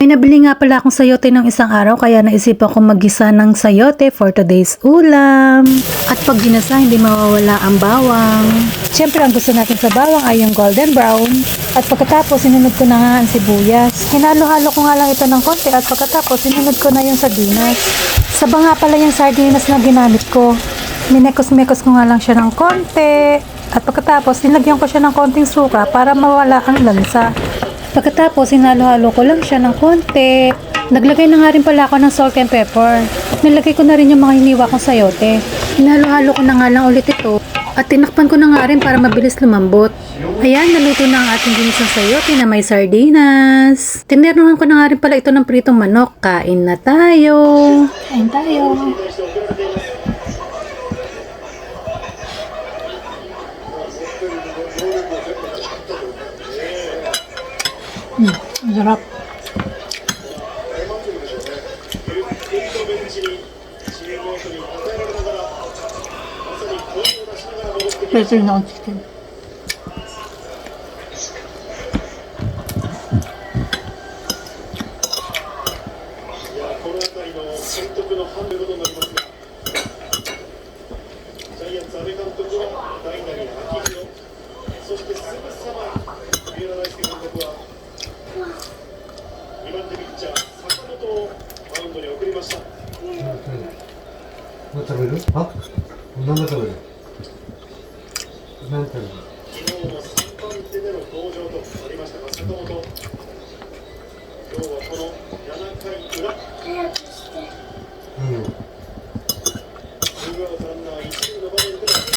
May nabili nga pala akong sayote ng isang araw kaya naisipan kong maggisa ng sayote for today's ulam. At pag ginasa, hindi mawawala ang bawang. Siyempre ang gusto natin sa bawang ay yung golden brown. At pagkatapos sinunod ko na nga ang sibuyas. Hinalo-halo ko nga lang ito ng konti at pagkatapos sinunod ko na yung sardinas. Saba nga pala yung sardinas na ginamit ko. Minekos-mekos ko nga lang siya ng konti. At pagkatapos nilagyan ko siya ng konting suka para mawala ang lansa. Pagkatapos, hinalo-halo ko lang siya ng konti. Naglagay na nga rin pala ako ng salt and pepper. Nilagay ko na rin yung mga hiniwa kong sayote. Hinalo-halo ko na nga lang ulit ito. At tinakpan ko na nga rin para mabilis lumambot. Ayan, naluto na ang ating ginisang sayote na may sardinas. Tinernuhan ko na nga rin pala ito ng pritong manok. Kain na tayo! Kain tayo! Ang sarap. Better na ang chicken.